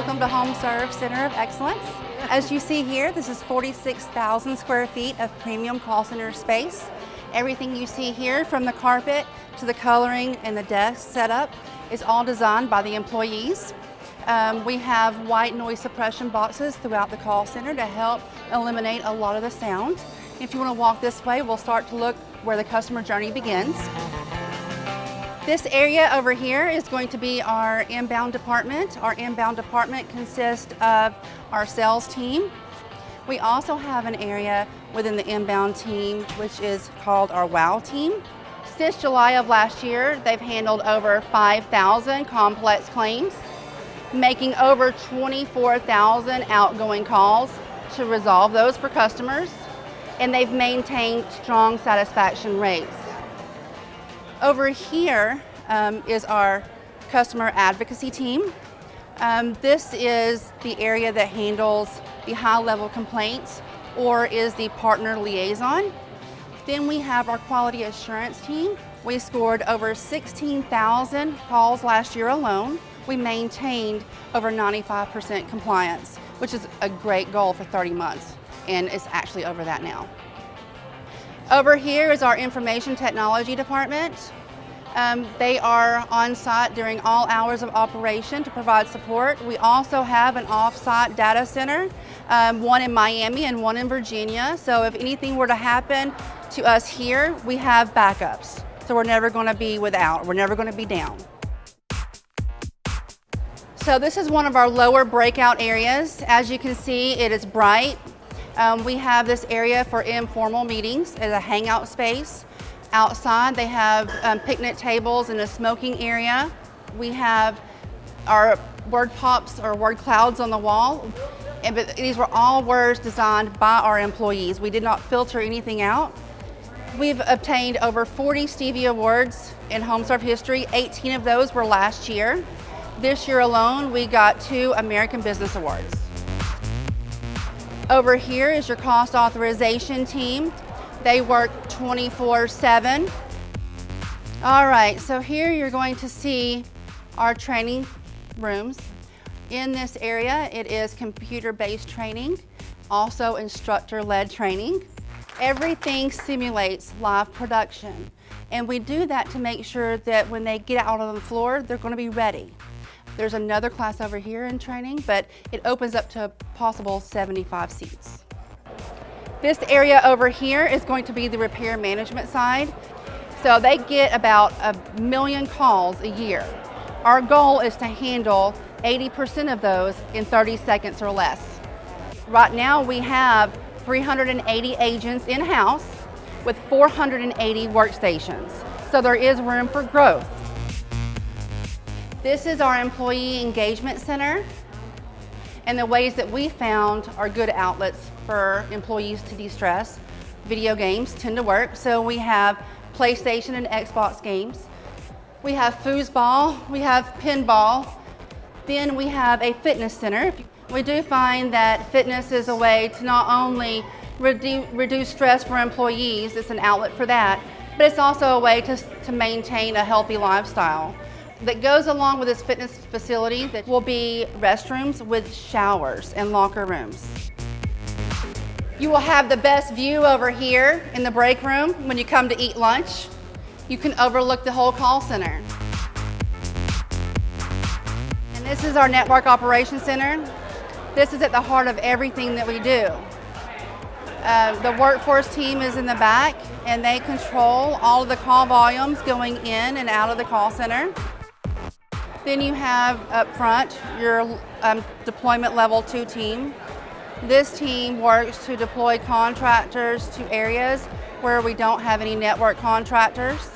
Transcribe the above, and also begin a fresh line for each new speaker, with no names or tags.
Welcome to HomeServe's Center of Excellence. As you see here, this is 46,000 square feet of premium call center space. Everything you see here, from the carpet to the coloring and the desk setup, is all designed by the employees. We have white noise suppression boxes throughout the call center to help eliminate a lot of the sound. If you want to walk this way, we'll start to look where the customer journey begins. This area over here is going to be our inbound department. Our inbound department consists of our sales team. We also have an area within the inbound team which is called our WOW team. Since July of last year, they've handled over 5,000 complex claims, making over 24,000 outgoing calls to resolve those for customers, and they've maintained strong satisfaction rates. Over here is our customer advocacy team. This is the area that handles the high-level complaints or is the partner liaison. Then we have our quality assurance team. We scored over 16,000 calls last year alone. We maintained over 95% compliance, which is a great goal for 30 months, and it's actually over that now. Over here is our information technology department. They are on site during all hours of operation to provide support. We also have an off-site data center, one in Miami and one in Virginia. So if anything were to happen to us here, we have backups. So we're never going to be without, we're never going to be down. So this is one of our lower breakout areas. As you can see, it is bright. We have this area for informal meetings as a hangout space. Outside, they have picnic tables and a smoking area. We have our word pops or word clouds on the wall. But these were all words designed by our employees. We did not filter anything out. We've obtained over 40 Stevie Awards in HomeServe history. 18 of those were last year. This year alone, we got 2 American Business Awards. Over here is your cost authorization team. They work 24/7. All right, so here you're going to see our training rooms. In this area, it is computer-based training, also instructor-led training. Everything simulates live production, and we do that to make sure that when they get out on the floor, they're going to be ready. There's another class over here in training, but it opens up to a possible 75 seats. This area over here is going to be the repair management side. So they get about 1 million calls a year. Our goal is to handle 80% of those in 30 seconds or less. Right now we have 380 agents in-house with 480 workstations. So there is room for growth. This is our employee engagement center, and the ways that we found are good outlets for employees to de-stress. Video games tend to work, so we have PlayStation and Xbox games. We have foosball, we have pinball, then we have a fitness center. We do find that fitness is a way to not only reduce stress for employees, it's an outlet for that, but it's also a way to maintain a healthy lifestyle. That goes along with this fitness facility that will be restrooms with showers and locker rooms. You will have the best view over here in the break room when you come to eat lunch. You can overlook the whole call center. And this is our network operations center. This is at the heart of everything that we do. The workforce team is in the back, and they control all of the call volumes going in and out of the call center. Then you have up front your deployment level 2 team. This team works to deploy contractors to areas where we don't have any network contractors.